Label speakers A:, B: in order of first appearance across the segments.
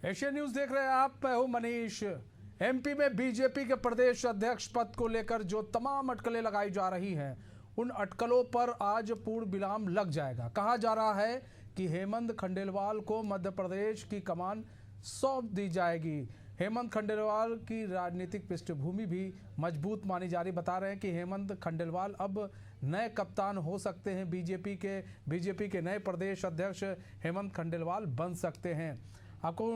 A: Asian news देख रहे हैं आप। मैं हूं मनीष। एमपी में बीजेपी के प्रदेश अध्यक्ष पद को लेकर जो तमाम अटकलें लगाई जा रही हैं, उन अटकलों पर आज पूर्ण विराम लग जाएगा। कहा जा रहा है कि हेमंत खंडेलवाल को मध्य प्रदेश की कमान सौंप दी जाएगी। हेमंत खंडेलवाल की राजनीतिक पृष्ठभूमि भी मजबूत मानी जा रही। बता रहे हैं कि हेमंत खंडेलवाल अब नए कप्तान हो सकते हैं। बीजेपी के नए प्रदेश अध्यक्ष हेमंत खंडेलवाल बन सकते हैं। आपको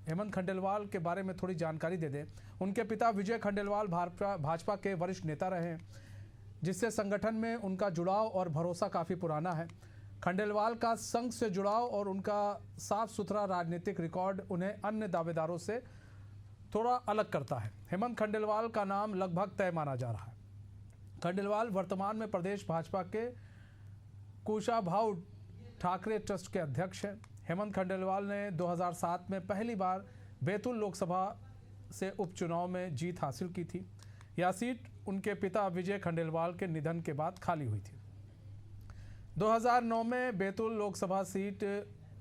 A: हेमंत खंडेलवाल के बारे में थोड़ी जानकारी दे दें। उनके पिता विजय खंडेलवाल भाजपा के वरिष्ठ नेता रहे हैं, जिससे संगठन में उनका जुड़ाव और भरोसा काफ़ी पुराना है। खंडेलवाल का संघ से जुड़ाव और उनका साफ सुथरा राजनीतिक रिकॉर्ड उन्हें अन्य दावेदारों से थोड़ा अलग करता है। हेमंत खंडेलवाल का नाम लगभग तय माना जा रहा है। खंडेलवाल वर्तमान में प्रदेश भाजपा के कुशाभाऊ ठाकरे ट्रस्ट के अध्यक्ष हैं। हेमंत खंडेलवाल ने 2007 में पहली बार बैतूल लोकसभा से उपचुनाव में जीत हासिल की थी। यह सीट उनके पिता विजय खंडेलवाल के निधन के बाद खाली हुई थी। 2009 में बैतूल लोकसभा सीट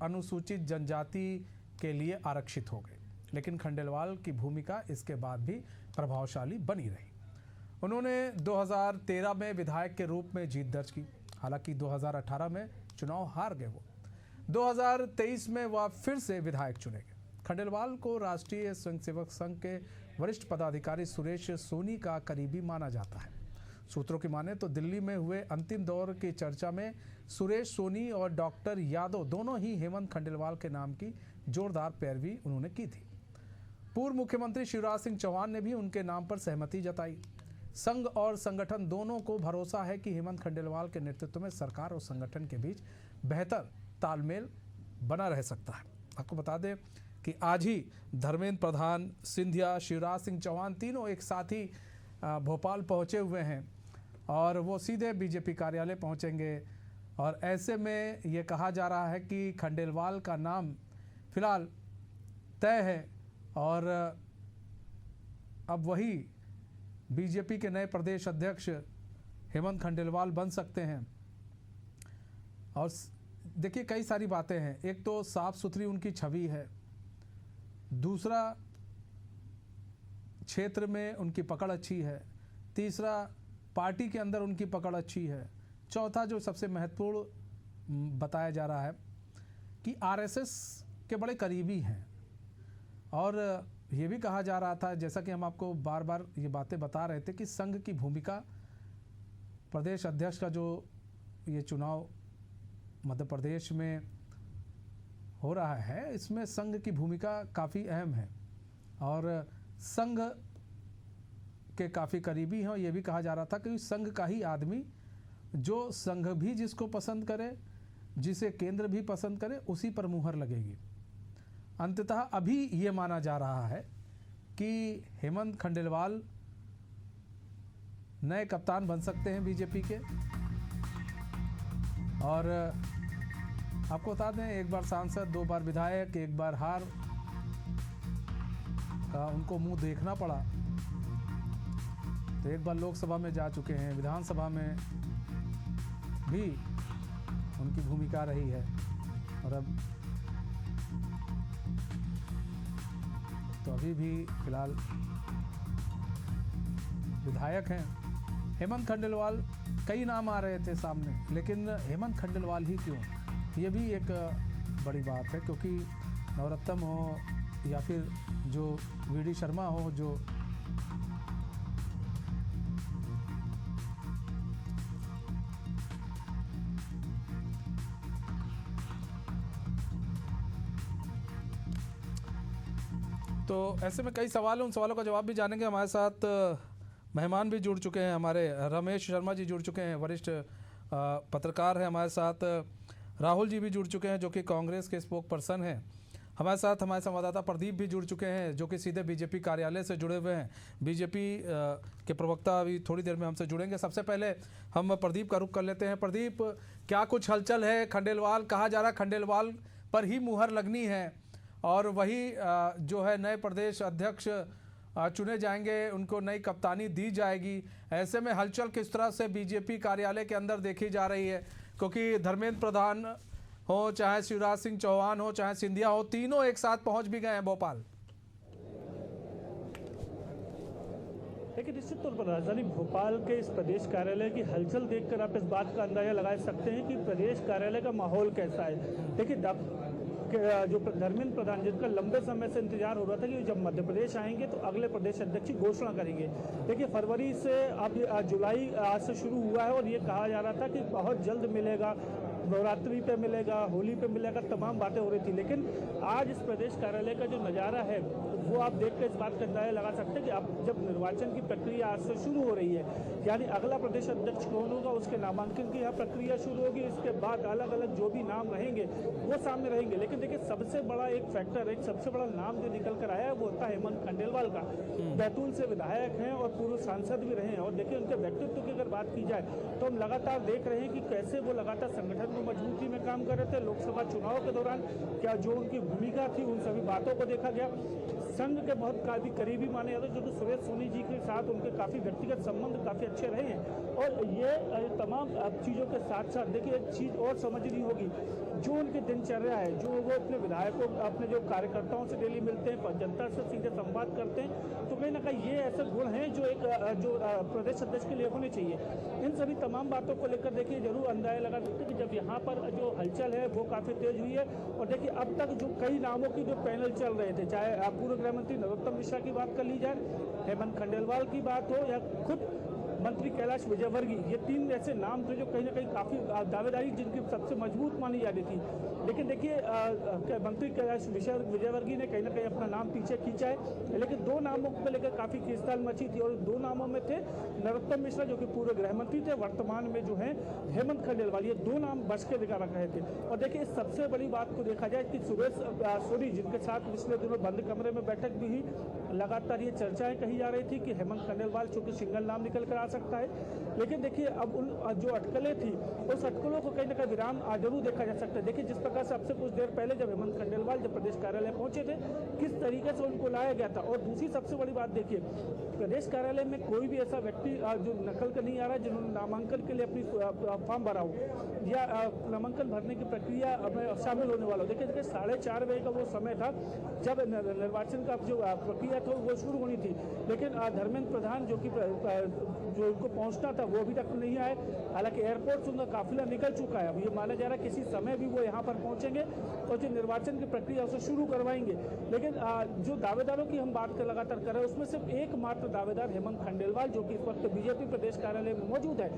A: अनुसूचित जनजाति के लिए आरक्षित हो गई, लेकिन खंडेलवाल की भूमिका इसके बाद भी प्रभावशाली बनी रही। उन्होंने 2013 में विधायक के रूप में जीत दर्ज की। हालांकि 2018 में चुनाव हार गए। वो 2023 में वह फिर से विधायक चुने गए। खंडेलवाल को राष्ट्रीय स्वयंसेवक संघ के वरिष्ठ पदाधिकारी सुरेश सोनी का करीबी माना जाता है। सूत्रों की माने तो दिल्ली में हुए अंतिम दौर की चर्चा में सुरेश सोनी और डॉक्टर यादव दोनों ही हेमंत खंडेलवाल के नाम की जोरदार पैरवी उन्होंने की थी। पूर्व मुख्यमंत्री शिवराज सिंह चौहान ने भी उनके नाम पर सहमति जताई। संघ और संगठन दोनों को भरोसा है कि हेमंत खंडेलवाल के नेतृत्व में सरकार और संगठन के बीच बेहतर तालमेल बना रह सकता है। आपको बता दें कि आज ही धर्मेंद्र प्रधान, सिंधिया, शिवराज सिंह चौहान तीनों एक साथ ही भोपाल पहुंचे हुए हैं और वो सीधे बीजेपी कार्यालय पहुंचेंगे। और ऐसे में ये कहा जा रहा है कि खंडेलवाल का नाम फिलहाल तय है और अब वही बीजेपी के नए प्रदेश अध्यक्ष हेमंत खंडेलवाल बन सकते हैं। और देखिए, कई सारी बातें हैं। एक तो साफ सुथरी उनकी छवि है, दूसरा क्षेत्र में उनकी पकड़ अच्छी है, तीसरा पार्टी के अंदर उनकी पकड़ अच्छी है, चौथा जो सबसे महत्वपूर्ण बताया जा रहा है कि आरएसएस के बड़े करीबी हैं। और ये भी कहा जा रहा था, जैसा कि हम आपको बार बार ये बातें बता रहे थे, कि संघ की भूमिका प्रदेश अध्यक्ष का जो ये चुनाव मध्य प्रदेश में हो रहा है, इसमें संघ की भूमिका काफ़ी अहम है और संघ के काफ़ी करीबी हैं। और ये भी कहा जा रहा था कि संघ का ही आदमी, जो संघ भी जिसको पसंद करे, जिसे केंद्र भी पसंद करे, उसी पर मुहर लगेगी। अंततः अभी ये माना जा रहा है कि हेमंत खंडेलवाल नए कप्तान बन सकते हैं बीजेपी के। और आपको बता दें, एक बार सांसद, 2 बार विधायक, 1 बार हार का उनको मुंह देखना पड़ा। तो एक बार लोकसभा में जा चुके हैं, विधानसभा में भी उनकी भूमिका रही है और अब तो अभी भी फिलहाल विधायक हैं। हेमंत खंडेलवाल, कई नाम आ रहे थे सामने, लेकिन हेमंत खंडेलवाल ही क्यों, ये भी एक बड़ी बात है। क्योंकि नवरत्न हो या फिर जो वीडी शर्मा हो, जो तो ऐसे में कई सवाल हैं, उन सवालों का जवाब भी जानेंगे। हमारे साथ मेहमान भी जुड़ चुके हैं। हमारे रमेश शर्मा जी जुड़ चुके हैं, वरिष्ठ पत्रकार हैं। हमारे साथ राहुल जी भी जुड़ चुके हैं, जो कि कांग्रेस के स्पोक पर्सन हैं। हमारे साथ हमारे संवाददाता प्रदीप भी जुड़ चुके हैं, जो कि सीधे बीजेपी कार्यालय से जुड़े हुए हैं। बीजेपी के प्रवक्ता अभी थोड़ी देर में हमसे जुड़ेंगे। सबसे पहले हम प्रदीप का रुख कर लेते हैं। प्रदीप, क्या कुछ हलचल है? खंडेलवाल, कहा जा रहा है खंडेलवाल पर ही मुहर लगनी है और वही जो है नए प्रदेश अध्यक्ष चुने जाएंगे, उनको नई कप्तानी दी जाएगी। ऐसे में हलचल किस तरह से बीजेपी कार्यालय के अंदर देखी जा रही है? क्योंकि धर्मेंद्र प्रधान हो, चाहे शिवराज सिंह चौहान हो, चाहे सिंधिया हो, तीनों एक साथ पहुंच भी गए हैं भोपाल।
B: देखिए, निश्चित तौर पर राजधानी भोपाल के इस प्रदेश कार्यालय की हलचल देखकर आप इस बात का अंदाजा लगा सकते हैं कि प्रदेश कार्यालय का माहौल कैसा है। देखिए, जो धर्मेंद्र प्रधान, जिनका लंबे समय से इंतजार हो रहा था कि जब मध्य प्रदेश आएंगे तो अगले प्रदेश अध्यक्ष की घोषणा करेंगे। देखिए, फरवरी से अब जुलाई आज से शुरू हुआ है और ये कहा जा रहा था कि बहुत जल्द मिलेगा, नवरात्रि पे मिलेगा, होली पे मिलेगा, तमाम बातें हो रही थी। लेकिन आज इस प्रदेश कार्यालय का जो नज़ारा है वो आप देख कर इस बात का अंदाजा लगा सकते हैं कि अब जब निर्वाचन की प्रक्रिया आज से शुरू हो रही है, यानी अगला प्रदेश अध्यक्ष कौन होगा, उसके नामांकन की यहाँ प्रक्रिया शुरू होगी। इसके बाद अलग अलग जो भी नाम रहेंगे वो सामने रहेंगे। लेकिन देखिए, सबसे बड़ा एक फैक्टर, एक सबसे बड़ा नाम जो निकल कर आया है वो होता है हेमंत खंडेलवाल का। बैतूल से विधायक हैं और पूर्व सांसद भी रहे हैं। और देखिए, उनके व्यक्तित्व की अगर बात की जाए तो हम लगातार देख रहे हैं कि कैसे वो लगातार संगठन को मजबूती में काम कर रहे थे। लोकसभा चुनाव के दौरान क्या जो उनकी भूमिका थी, उन सभी बातों को देखा गया। संघ के बहुत काफी करीबी माने जाते, जो कि सुरेश सोनी जी के साथ उनके काफ़ी व्यक्तिगत संबंध काफ़ी अच्छे रहे हैं। और ये तमाम चीज़ों के साथ साथ देखिए, एक चीज़ और समझनी होगी, जो उनकी दिनचर्या है, जो वो अपने विधायकों, अपने जो कार्यकर्ताओं से डेली मिलते हैं, जनता से सीधे संवाद करते हैं, तो कहीं ना कहीं ये ऐसे गुण हैं जो एक जो प्रदेश अध्यक्ष के लिए होने चाहिए। इन सभी तमाम बातों को लेकर देखिए जरूर अंदाजा लगा सकते हैं कि जब यहाँ पर जो हलचल है वो काफ़ी तेज हुई है। और देखिए, अब तक जो कई नामों की जो पैनल चल रहे थे, चाहे पूर्व गृह मंत्री नरोत्तम मिश्रा की बात कर ली जाए, हेमंत खंडेलवाल की बात हो, या खुद मंत्री कैलाश विजयवर्गीय, ये तीन ऐसे नाम थे जो कहीं ना कहीं काफ़ी दावेदारी जिनकी सबसे मजबूत मानी जाती थी। लेकिन देखिए, मंत्री कैलाश विजयवर्गीय ने कहीं ना कहीं अपना नाम पीछे खींचा है। लेकिन दो नामों को लेकर काफ़ी खींचतान मची थी और दो नामों में थे नरोत्तम मिश्रा, जो कि पूर्व गृह मंत्री थे, वर्तमान में जो है हेमंत खंडेलवाल। ये दो नाम बच के दिखा रहे थे। और देखिए, सबसे बड़ी बात को देखा जाए कि सुरेश सोनी, जिनके साथ पिछले दिनों बंद कमरे में बैठक भी हुई, लगातार ये चर्चाएं कही जा रही थी कि हेमंत खंडेलवाल चूंकि सिंगल नाम निकल कर आ सकता है। लेकिन देखिए, अब उन जो अटकलें थी, उस अटकलों को कहीं ना कहीं विराम जरूर देखा जा सकता है। देखिए, जिस प्रकार से आपसे कुछ देर पहले जब हेमंत खंडेलवाल जब प्रदेश कार्यालय पहुंचे थे, किस तरीके से उनको लाया गया था। और दूसरी सबसे बड़ी बात देखिए, प्रदेश कार्यालय में कोई भी ऐसा व्यक्ति जो नकल कर नहीं आ रहा है, जिन्होंने नामांकन के लिए अपनी फॉर्म भरा हो या नामांकन भरने की प्रक्रिया में शामिल होने वाला हो। देखिए, 4:30 बजे का वो समय था जब निर्वाचन का जो प्रक्रिया था वो शुरू होनी थी। लेकिन धर्मेंद्र प्रधान जो उनको पहुंचना था वो अभी तक नहीं आए। हालांकि एयरपोर्ट से उनका काफिला निकल चुका है। अब ये माना जा रहा है किसी समय भी वो यहाँ पर पहुंचेंगे और जो निर्वाचन की प्रक्रिया उसे शुरू करवाएंगे। लेकिन जो दावेदारों की हम बात लगातार कर रहे हैं, उसमें सिर्फ एकमात्र दावेदार हेमंत खंडेलवाल, जो कि इस वक्त बीजेपी प्रदेश कार्यालय में मौजूद है।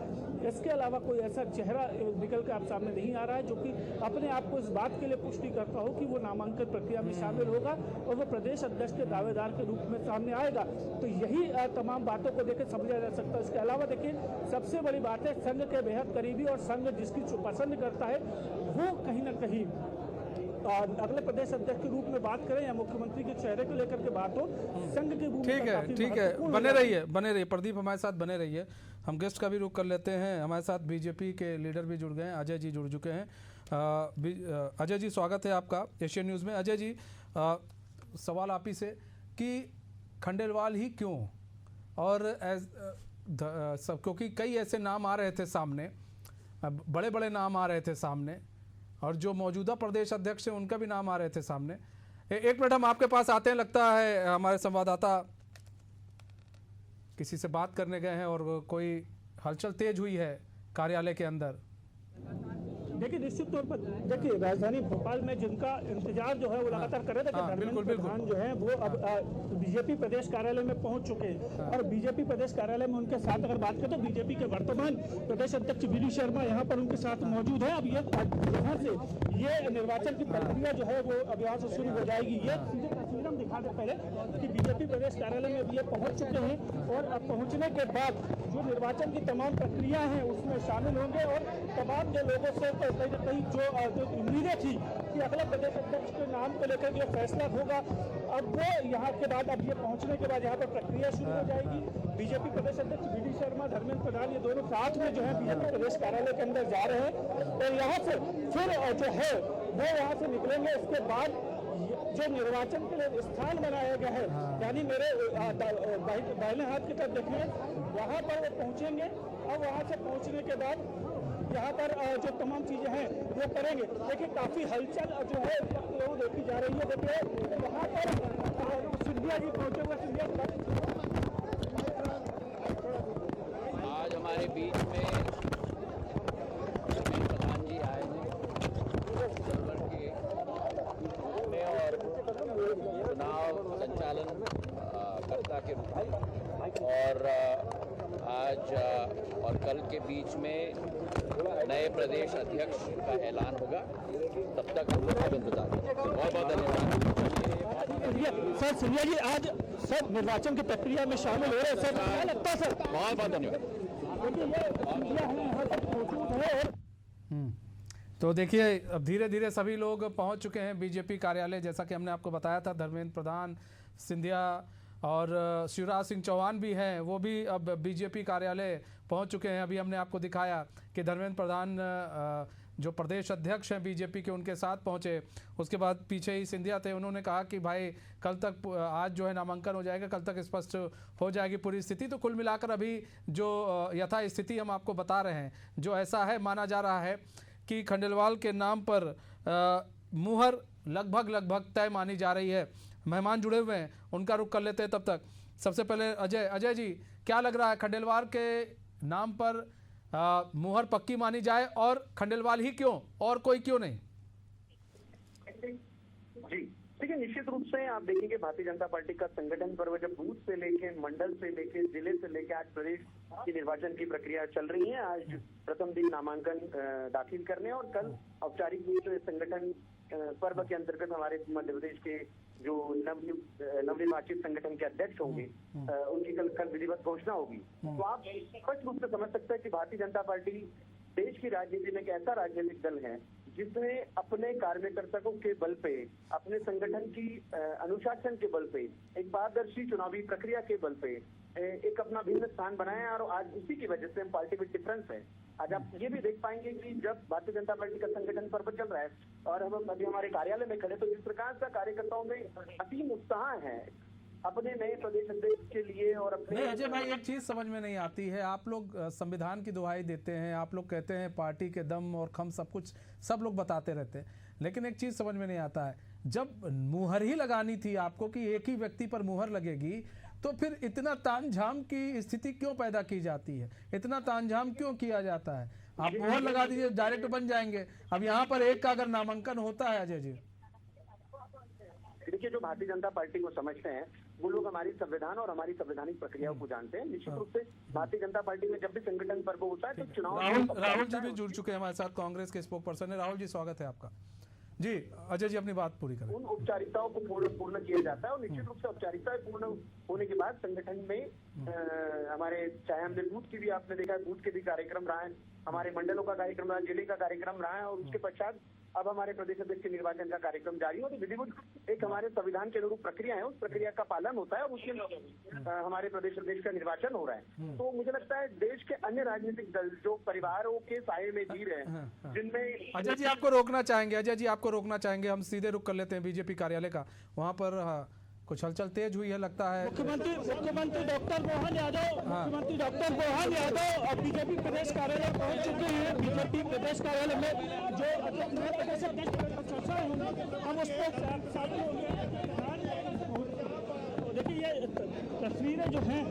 B: इसके अलावा कोई ऐसा चेहरा निकल कर आप सामने नहीं आ रहा है जो कि अपने आप को इस बात के लिए पुष्टि करता हो कि वो नामांकन प्रक्रिया में शामिल होगा और वो प्रदेश अध्यक्ष के दावेदार के रूप में सामने आएगा। तो यही तमाम बातों को देकर समझा जा सकता है। इसके अलावा देखिए, सबसे बड़ी बात है, संघ के बेहद करीबी और संघ जिसकी पसंद करता है वो कहीं ना कहीं अगले प्रदेश अध्यक्ष के रूप में बात करें या मुख्यमंत्री के चेहरे को लेकर के बात हो, संघ की भूमिका
A: ठीक है, बने रहिए प्रदीप, हमारे साथ बने रहिए। हम गेस्ट का भी रुख कर लेते हैं। हमारे साथ बीजेपी के लीडर भी जुड़ गए हैं, अजय जी जुड़ चुके हैं। अजय जी, स्वागत है आपका एशियन न्यूज़ में। अजय जी, सवाल आप ही से कि खंडेलवाल ही क्यों, और क्योंकि कई ऐसे नाम आ रहे थे सामने, बड़े बड़े नाम आ रहे थे सामने, और जो मौजूदा प्रदेश अध्यक्ष हैं उनका भी नाम आ रहे थे सामने। एक मिनट, हम आपके पास आते हैं। लगता है हमारे संवाददाता किसी से बात करने गए हैं और कोई हलचल तेज हुई है कार्यालय के अंदर।
B: देखिए, निश्चित तौर पर देखिए, राजधानी भोपाल में जिनका इंतजार जो है वो लगातार कर रहे थे कि धर्मेंद्र प्रधान जो है वो अब बीजेपी प्रदेश कार्यालय में पहुंच चुके हैं। और बीजेपी प्रदेश कार्यालय में उनके साथ अगर बात करें तो बीजेपी के वर्तमान प्रदेश अध्यक्ष वी डी शर्मा यहाँ पर उनके साथ मौजूद है। अब ये यहाँ से ये निर्वाचन की प्रक्रिया जो है वो अब यहाँ से शुरू हो जाएगी। ये तस्वीर हम दिखा दें पहले कि बीजेपी प्रदेश कार्यालय में ये पहुँच चुके हैं और अब पहुँचने के बाद जो निर्वाचन की तमाम प्रक्रिया है उसमें शामिल होंगे और तमाम जो लोगों से कहीं ना कहीं जो उम्मीदें थी कि अगले प्रदेश अध्यक्ष के नाम को लेकर जो फैसला होगा, अब वो यहाँ के बाद अब ये पहुँचने के बाद यहाँ पर प्रक्रिया शुरू हो जाएगी। बीजेपी प्रदेश अध्यक्ष वी डी शर्मा, धर्मेंद्र प्रधान, ये दोनों साथ में जो है बीजेपी प्रदेश कार्यालय के अंदर जा रहे हैं और यहाँ से फिर जो है वो यहाँ से निकलेंगे। इसके बाद जो निर्वाचन के लिए स्थान बनाया गया है, यानी मेरे दाहिने हाथ की तरफ देखिए, वहाँ पर वो पहुँचेंगे और वहाँ से पहुँचने के बाद यहाँ पर जो तमाम चीजें हैं वो करेंगे। देखिए काफी हलचल जो है वो देखी जा रही है। देखिए यहाँ पर सिंधिया जी पहुंचे हुए। सिंधिया
C: आज हमारे बीच में धर्मेंद्र प्रधान जी आए हैं जनवरी के रूप में और चुनाव संचालन कर्ता के रूप में, और आज और कल के बीच में नए प्रदेश अध्यक्ष का ऐलान होगा। तब तक हम लोग इंतजार करें। बहुत बहुत धन्यवाद।
B: सर सिंधिया जी आज सब निर्वाचन की प्रक्रिया में शामिल हो रहे हैं सर, क्या लगता है सर?
C: बहुत बहुत धन्यवाद।
A: तो देखिए अब धीरे धीरे सभी लोग पहुंच चुके हैं बीजेपी कार्यालय। जैसा कि हमने आपको बताया था, धर्मेंद्र प्रधान, सिंधिया और शिवराज सिंह चौहान भी हैं, वो भी अब बीजेपी कार्यालय पहुंच चुके हैं। अभी हमने आपको दिखाया कि धर्मेंद्र प्रधान जो प्रदेश अध्यक्ष हैं बीजेपी के, उनके साथ पहुंचे। उसके बाद पीछे ही सिंधिया थे। उन्होंने कहा कि भाई कल तक, आज जो है नामांकन हो जाएगा, कल तक स्पष्ट हो जाएगी पूरी स्थिति। तो कुल मिलाकर अभी जो यथा स्थिति हम आपको बता रहे हैं, जो ऐसा है, माना जा रहा है कि खंडेलवाल के नाम पर मुहर लगभग तय मानी जा रही है। मेहमान जुड़े हुए हैं, उनका रुख कर लेते हैं। तब तक सबसे पहले अजय जी, क्या लग रहा है, खंडेलवाल के नाम पर मुहर पक्की मानी जाए, और खंडेलवाल ही क्यों, और कोई क्यों नहीं?
D: जी देखिए, निश्चित रूप से आप देखेंगे भारतीय जनता पार्टी का संगठन पर्व जब बूथ से लेके, मंडल से लेके, जिले से लेके आज प्रदेश की निर्वाचन की प्रक्रिया चल रही है। आज प्रथम दिन नामांकन दाखिल करने और कल औपचारिक रूप से संगठन पर्व के अंतर्गत हमारे मध्य प्रदेश के जो नवनिर्वाचित संगठन के अध्यक्ष होंगे, उनकी कल विधिवत घोषणा होगी। तो आप स्पष्ट रूप से समझ सकते हैं कि भारतीय जनता पार्टी देश की राजनीति में एक ऐसा राजनीतिक दल है जिसने अपने कार्यकर्ताओं के बल पे, अपने संगठन की अनुशासन के बल पे, एक पारदर्शी चुनावी प्रक्रिया के बल पे एक अपना भिन्न स्थान बनाया है। और आज उसी की वजह से हम पार्टी में डिफरेंस है। आज आप ये भी देख पाएंगे कि जब भारतीय जनता पार्टी का संगठन पर्व चल रहा है और हम अभी हमारे कार्यालय में खड़े, तो जिस प्रकार का कार्यकर्ताओं में असीम उत्साह है अपने नए प्रदेश अध्यक्ष के लिए। और अपने
A: नहीं अजय भाई, एक चीज समझ में नहीं आती है, आप लोग संविधान की दुहाई देते हैं, आप लोग कहते हैं पार्टी के दम और खम सब कुछ सब लोग बताते रहते हैं, लेकिन एक चीज समझ में नहीं आता है, जब मुहर ही लगानी थी आपको कि एक ही व्यक्ति पर मुहर लगेगी, तो फिर इतना तामझाम की स्थिति क्यों पैदा की जाती है, इतना तामझाम क्यों किया जाता है? आप मुहर लगा दीजिए, डायरेक्ट बन जाएंगे। अब यहाँ पर एक का अगर नामांकन होता है अजय जी,
D: देखिए जो भारतीय जनता पार्टी को समझते हैं वो लोग हमारी संविधान और हमारी संवैधानिक प्रक्रियाओं को जानते हैं। निश्चित रूप से भारतीय जनता पार्टी में जब भी संगठन पर्व होता है तो चुनाव
A: राहुल जी भी जुड़ चुके हैं हमारे साथ, कांग्रेस के स्पोक पर्सन है। राहुल जी, स्वागत है आपका। जी अजय जी, अपनी बात पूरी करें।
D: उन औपचारिकताओं को पूर्ण किया जाता है और निश्चित रूप से औपचारिकताएं पूर्ण होने के बाद संगठन में हमारे, चाहे हमने बूथ की भी आपने देखा है, बूथ के भी कार्यक्रम रहा है, हमारे मंडलों का कार्यक्रम रहा है, जिले का कार्यक्रम रहा है, और उसके पश्चात अब हमारे प्रदेश अध्यक्ष के निर्वाचन का कार्यक्रम जारी हो। तो विधिवत एक हमारे संविधान के अनुरूप प्रक्रिया है, उस प्रक्रिया का पालन होता है और उसमें हमारे प्रदेश अध्यक्ष का निर्वाचन हो रहा है। तो मुझे लगता है देश के अन्य राजनीतिक दल जो परिवारों के साये में जी रहे हैं, जिनमें
A: अजय जी आपको रोकना चाहेंगे, अजय जी आपको रोकना चाहेंगे, हम सीधे रुक कर लेते हैं बीजेपी कार्यालय का। वहाँ पर कुछ हलचल तेज हुई है लगता है।
B: मुख्यमंत्री डॉक्टर मोहन यादव अब बीजेपी प्रदेश कार्यालय पहुंच चुके हैं। बीजेपी प्रदेश कार्यालय में जो चर्चा होंगी हम उस पर देखिए, ये तस्वीरें जो हैं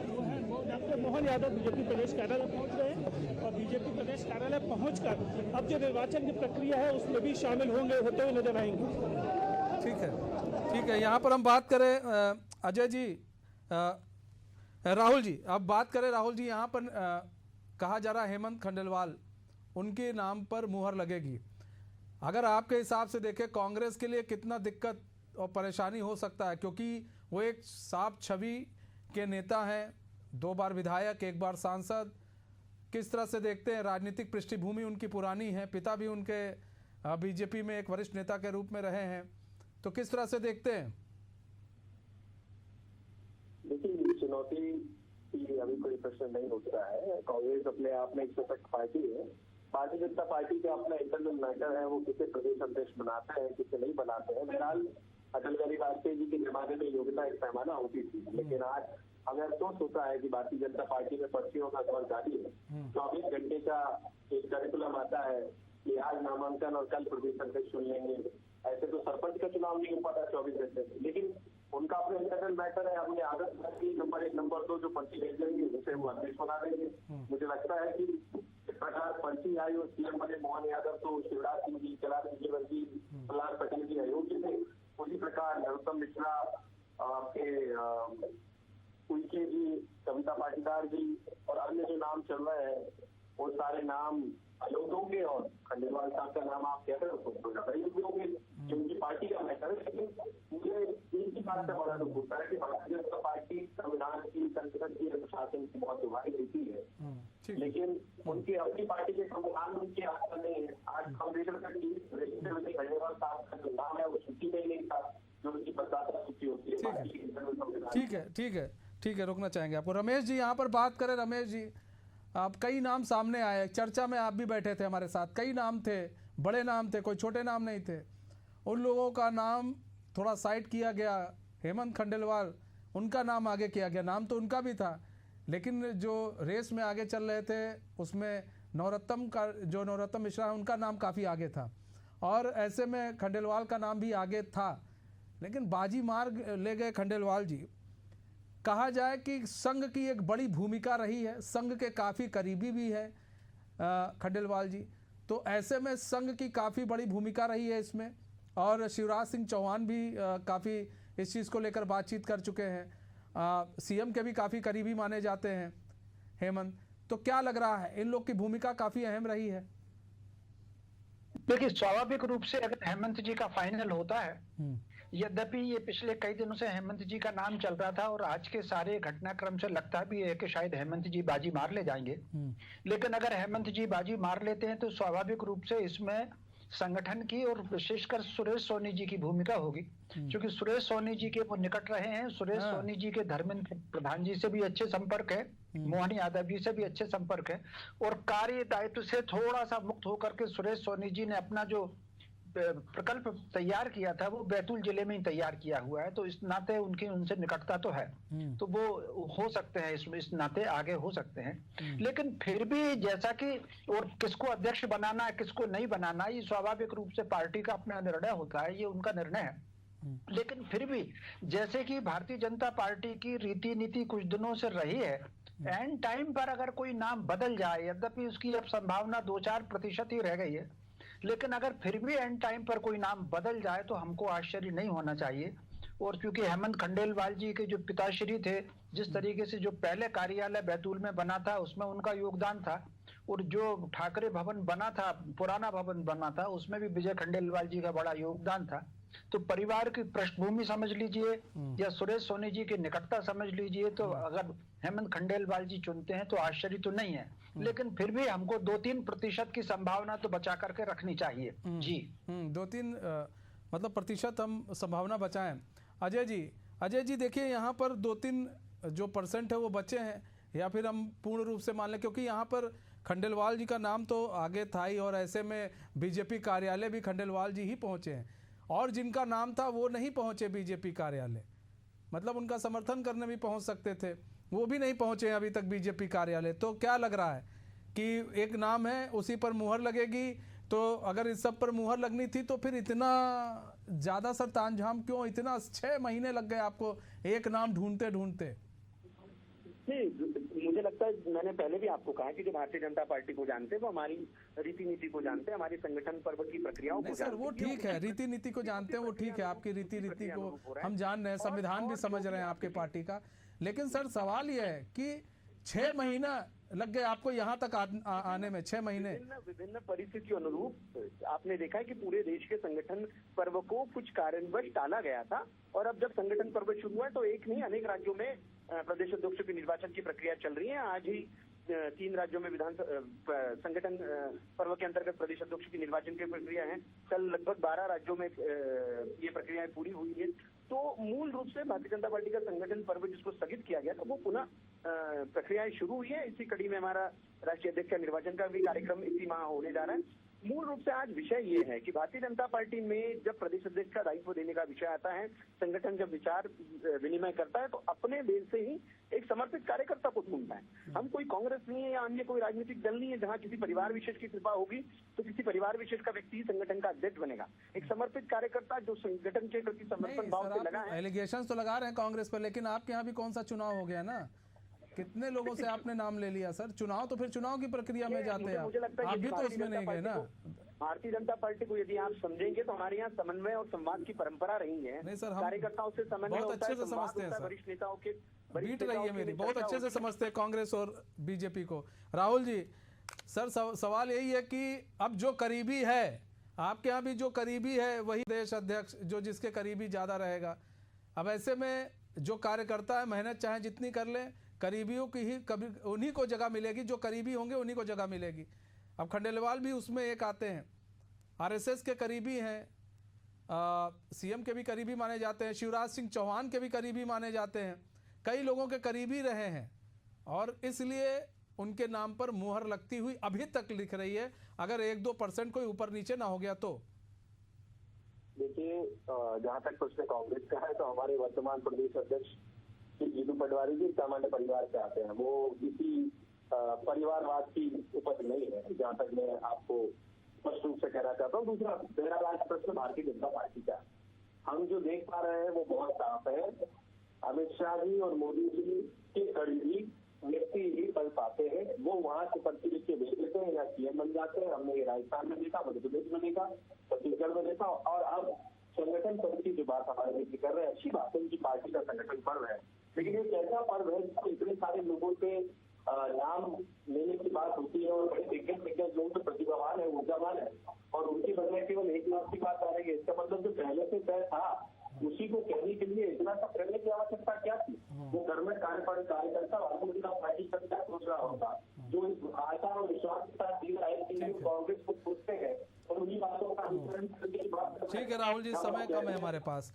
B: वो डॉक्टर मोहन यादव बीजेपी प्रदेश कार्यालय पहुंच रहे हैं और बीजेपी प्रदेश कार्यालय पहुंचकर अब जो निर्वाचन की प्रक्रिया है उसमें भी शामिल होते हुए नजर आएंगे।
A: ठीक है। यहाँ पर हम बात करें अजय जी, राहुल जी, अब बात करें राहुल जी, यहाँ पर कहा जा रहा है हेमंत खंडेलवाल, उनके नाम पर मुहर लगेगी। अगर आपके हिसाब से देखें, कांग्रेस के लिए कितना दिक्कत और परेशानी हो सकता है, क्योंकि वो एक साफ छवि के नेता हैं, 2 बार विधायक, 1 बार सांसद। किस तरह से देखते हैं, राजनीतिक पृष्ठभूमि उनकी पुरानी है, पिता भी उनके बीजेपी में एक वरिष्ठ नेता के रूप में रहे हैं, तो किस तरह से देखते हैं?
E: देखिए, चुनौती की अभी कोई प्रश्न नहीं उठता है। कांग्रेस अपने आप में एक सशक्त पार्टी है। भारतीय जनता पार्टी का अपना इंटरनल मैटर है, वो किसे प्रदेश अध्यक्ष बनाते हैं, किसे नहीं बनाते हैं। बहरहाल अटल बिहारी वाजपेयी जी के जमाने में योग्यता एक पैमाना होती थी, लेकिन आज अगर अफसोस होता है कि भारतीय जनता पार्टी में पर्चियों का दौर जारी है, 24 घंटे का एक करिकुलम आता है कि आज नामांकन और कल प्रदेश अध्यक्ष चुन लेंगे। ऐसे तो सरपंच का चुनाव नहीं हो पाता 24 घंटे में, लेकिन उनका अपने इंटरनल मैटर है, अपने आदत की नंबर 1 नंबर 2 जो पर्ची भेज देंगे उसे वो अध्यक्ष बना देंगे। मुझे लगता है कि इस प्रकार पर्ची आई और सीएम बने मोहन यादव तो शिवराज सिंह जी, कैलाश विजयवर्गीय, प्रहलाद पटेल जी अयोग्य थे। उसी प्रकार नरोत्तम मिश्रा, आपके उनके जी, कविता पाटीदार जी और अन्य जो नाम चल रहे हैं वो सारे नाम अयोग्य होंगे और खंडेलवाल साहब का नाम आप कह रहे हो तो ज्यादा योग्य होंगे जो उनकी पार्टी का मैटर है। लेकिन मुझे एक ही बात से बड़ा दुख होता है कि भारतीय जनता पार्टी संविधान की, संसद की, अनुशासन की बहुत दुहाई देती है, लेकिन उनकी अपनी पार्टी के संविधान में उनकी आस्था नहीं है। आज फाउंडेशन का खंडेलवाल साहब का जो नाम है वो छुट्टी में नहीं था, जो उनकी मतदाता सूची होती है।
A: ठीक है, रुकना चाहेंगे आपको। रमेश जी यहाँ पर बात करें। रमेश जी, आप कई नाम सामने आए, चर्चा में आप भी बैठे थे हमारे साथ, कई नाम थे, बड़े नाम थे, कोई छोटे नाम नहीं थे। उन लोगों का नाम थोड़ा साइड किया गया, हेमंत खंडेलवाल उनका नाम आगे किया गया, नाम तो उनका भी था, लेकिन जो रेस में आगे चल रहे थे उसमें नरोत्तम मिश्रा है उनका नाम काफ़ी आगे था, और ऐसे में खंडेलवाल का नाम भी आगे था, लेकिन बाजी मार ले गए खंडेलवाल जी। कहा जाए कि संघ की एक बड़ी भूमिका रही है, संघ के काफ़ी करीबी भी है खंडेलवाल जी, तो ऐसे में संघ की काफ़ी बड़ी भूमिका रही है इसमें, और शिवराज सिंह चौहान भी काफ़ी इस चीज़ को लेकर बातचीत कर चुके हैं। सीएम के भी काफ़ी करीबी माने जाते हैं हेमंत, तो क्या लग रहा है इन लोग की भूमिका काफ़ी अहम रही है?
F: देखिए, स्वाभाविक रूप से अगर हेमंत जी का फाइनल होता है, यद्यपि ये पिछले कई दिनों से हेमंत जी का नाम चल रहा था और आज के सारे घटनाक्रम से लगता भी है कि शायद हेमंत जी बाजी मार ले जाएंगे, लेकिन अगर हेमंत जी बाजी मार लेते हैं तो स्वाभाविक रूप से इसमें संगठन की और विशेषकर सुरेश सोनी जी की भूमिका होगी, क्योंकि सुरेश सोनी जी के वो निकट रहे हैं। सुरेश सोनी जी के धर्मेंद्र प्रधान जी से भी अच्छे संपर्क है, मोहन यादव जी से भी अच्छे संपर्क है, और कार्य दायित्व से थोड़ा सा मुक्त होकर के सुरेश सोनी जी ने अपना जो प्रकल्प तैयार किया था वो बैतूल जिले में ही तैयार किया हुआ है, तो इस नाते उनसे निकटता तो है, तो वो हो सकते हैं इस नाते आगे हो सकते हैं। लेकिन फिर भी जैसा कि और किसको अध्यक्ष बनाना है किसको नहीं बनाना, ये स्वाभाविक रूप से पार्टी का अपना निर्णय होता है, ये उनका निर्णय है। लेकिन फिर भी जैसे कि भारतीय जनता पार्टी की रीति नीति कुछ दिनों से रही है, एंड टाइम पर अगर कोई नाम बदल जाए, यद्यपि उसकी अब संभावना 2-4% ही रह गई है, लेकिन अगर फिर भी एंड टाइम पर कोई नाम बदल जाए तो हमको आश्चर्य नहीं होना चाहिए। और क्योंकि हेमंत खंडेलवाल जी के जो पिताश्री थे, जिस तरीके से जो पहले कार्यालय बैतूल में बना था उसमें उनका योगदान था, और जो ठाकरे भवन बना था, पुराना भवन बना था, उसमें भी विजय खंडेलवाल जी का बड़ा योगदान था। तो परिवार की पृष्ठभूमि समझ लीजिए या सुरेश सोनी जी की निकटता समझ लीजिए, तो अगर हेमंत खंडेलवाल जी चुनते हैं तो आश्चर्य तो नहीं है, लेकिन फिर भी हमको 2-3% की संभावना तो बचा करके रखनी चाहिए। जी
A: 2-3 मतलब प्रतिशत हम संभावना बचाएं। अजय जी देखिए, यहाँ पर 2-3 जो % है वो बचे हैं, या फिर हम पूर्ण रूप से मान लें, क्योंकि यहाँ पर खंडेलवाल जी का नाम तो आगे था ही, और ऐसे में बीजेपी कार्यालय भी खंडेलवाल जी ही पहुँचे हैं, और जिनका नाम था वो नहीं पहुँचे बीजेपी कार्यालय, मतलब उनका समर्थन करने भी पहुँच सकते थे, वो भी नहीं पहुँचे अभी तक बीजेपी कार्यालय। तो क्या लग रहा है कि एक नाम है उसी पर मुहर लगेगी, तो अगर इस सब पर मुहर लगनी थी तो फिर इतना ज़्यादा सर तामझाम क्यों, इतना 6 महीने लग गए आपको एक नाम ढूंढते ढूंढते?
D: नहीं, मुझे लगता है मैंने पहले भी आपको कहा कि जो भारतीय जनता पार्टी को जानते हैं वो हमारी रीति नीति को जानते हैं, हमारी संगठन पर्व की प्रक्रियाओं को
A: सर वो ठीक है, रीति नीति को जानते हैं, वो ठीक है, आपकी रीति नीति को हम जान रहे हैं, संविधान भी समझ रहे हैं आपके पार्टी का, लेकिन सर सवाल यह है कि 6 महीना लग गए आपको यहाँ तक आने में, 6 महीने।
D: विभिन्न परिस्थितियों अनुरूप आपने देखा है कि पूरे देश के संगठन पर्व को कुछ कारणवश टाला गया था, और अब जब संगठन पर्व शुरू हुआ तो एक नहीं अनेक राज्यों में प्रदेश अध्यक्षों के निर्वाचन की प्रक्रिया चल रही है। आज ही 3 राज्यों में संगठन पर्व के अंतर्गत प्रदेश अध्यक्ष की निर्वाचन की प्रक्रिया है, कल लगभग 12 राज्यों में ये प्रक्रियाएं पूरी हुई है। तो मूल रूप से भारतीय जनता पार्टी का संगठन पर्व जिसको स्थगित किया गया था वो पुनः प्रक्रियाएं शुरू हुई है। इसी कड़ी में हमारा राष्ट्रीय अध्यक्ष का निर्वाचन का भी कार्यक्रम इसी माह होने जा रहा है। मूल रूप से आज विषय ये है कि भारतीय जनता पार्टी में जब प्रदेश अध्यक्ष का दायित्व देने का विषय आता है, संगठन जब विचार विनिमय करता है तो अपने बेल से ही एक समर्पित कार्यकर्ता को ढूंढता है। हम कोई कांग्रेस नहीं है या अन्य कोई राजनीतिक दल नहीं है जहां किसी परिवार विशेष की कृपा होगी तो किसी परिवार विशेष का व्यक्ति ही संगठन का अध्यक्ष बनेगा। एक समर्पित कार्यकर्ता जो संगठन के प्रति समर्पण भाव से लगा है।
A: एलिगेशन तो लगा रहे हैं कांग्रेस पर, लेकिन आपके यहाँ भी कौन सा चुनाव हो गया ना, कितने लोगों से आपने नाम ले लिया सर। चुनाव तो फिर चुनाव की प्रक्रिया में जाते हैं आप भी तो उसमें नहीं गए ना।
D: भारतीय जनता पार्टी को यदि आप समझेंगे तो हमारे यहाँ समन्वय और संवाद की परंपरा रही है।
A: नहीं सर, हम
D: कार्यकर्ताओं से समन्वय
A: बहुत अच्छे से समझते हैं सर,
D: वरिष्ठ नेताओं के
A: बीट रही है मेरी, बहुत अच्छे से समझते हैं कांग्रेस और बीजेपी को। राहुल जी सर, सवाल यही है कि अब जो करीबी है आपके यहाँ भी, जो करीबी है वही देश अध्यक्ष जो जिसके करीबी ज्यादा रहेगा। अब ऐसे में जो कार्यकर्ता है मेहनत चाहे जितनी कर ले, करीबियों की ही कभी उन्हीं को जगह मिलेगी, जो करीबी होंगे उन्हीं को जगह मिलेगी। अब खंडेलवाल भी उसमें एक आते हैं, आरएसएस के करीबी हैं, सीएम के भी करीबी माने जाते हैं, शिवराज सिंह चौहान के भी करीबी माने जाते हैं, कई लोगों के करीबी रहे हैं और इसलिए उनके नाम पर मुहर लगती हुई अभी तक लिख रही है। अगर 1-2% कोई ऊपर नीचे ना हो गया तो
E: देखिए, जहाँ तक प्रश्न कांग्रेस का है तो हमारे वर्तमान प्रदेश अध्यक्ष जीतू पटवारी जी सामान्य परिवार से आते हैं। वो किसी परिवारवाद की उपज नहीं है, जहाँ तक मैं आपको स्पष्ट रूप से कहना चाहता हूँ। दूसरा, मेरा राष्ट्र प्रश्न भारतीय जनता पार्टी का, हम जो देख पा रहे हैं वो बहुत साफ है। अमित शाह जी और मोदी जी के करीबी व्यक्ति ही बन पाते हैं। वो वहां से पर्ची लिख के भेज देते हैं या सीएम बन जाते हैं। हमने ये राजस्थान में देखा, मध्य प्रदेश में देखा, छत्तीसगढ़ में देखा और अब संगठन पर्व की जो बात हमारे मित्र कर रहे हैं, अच्छी बात है, उनकी पार्टी का संगठन पर्व है। लेकिन ये कैसा पर्व है जिसको इतने सारे लोगों के नाम लेने की बात होती है और बड़े दिग्गज लोग तो प्रतिभावान है, ऊर्जावान है और उनकी बदले केवल 1 लाख की बात आ रही है। इसका मतलब जो पहले से तय था उसी को कहने के लिए इतना सब करने की आवश्यकता क्या थी? वो कर्मठ कार्यकर्ता भारतीय जनता पार्टी पर क्या सोच रहा होगा, जो इस आशा और विश्वास के साथ जी रहा है कि कांग्रेस को पूछते हैं और उन्हीं बातों का अनुसरण करके बात।
A: ठीक है राहुल जी, समय कम है हमारे पास,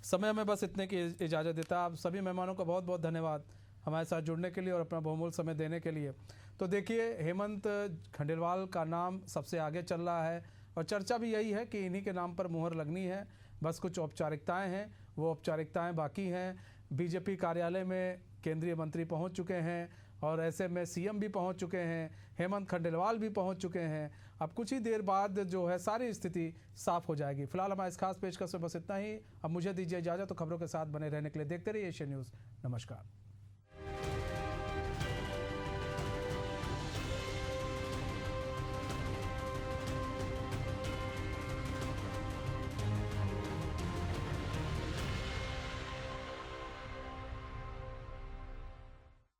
A: समय में बस इतने की इजाज़त देता। आप सभी मेहमानों का बहुत बहुत धन्यवाद हमारे साथ जुड़ने के लिए और अपना बहुमूल्य समय देने के लिए। तो देखिए, हेमंत खंडेलवाल का नाम सबसे आगे चल रहा है और चर्चा भी यही है कि इन्हीं के नाम पर मुहर लगनी है। बस कुछ औपचारिकताएं हैं, वो औपचारिकताएं बाकी हैं। बीजेपी कार्यालय में केंद्रीय मंत्री पहुंच चुके हैं और ऐसे में सीएम भी पहुंच चुके हैं, हेमंत खंडेलवाल भी पहुंच चुके हैं। अब कुछ ही देर बाद जो है सारी स्थिति साफ हो जाएगी। फिलहाल हमारे इस खास पेशकश में बस इतना ही। अब मुझे दीजिए इजाज़त, तो खबरों के साथ बने रहने के लिए देखते रहिए एशियन न्यूज़। नमस्कार।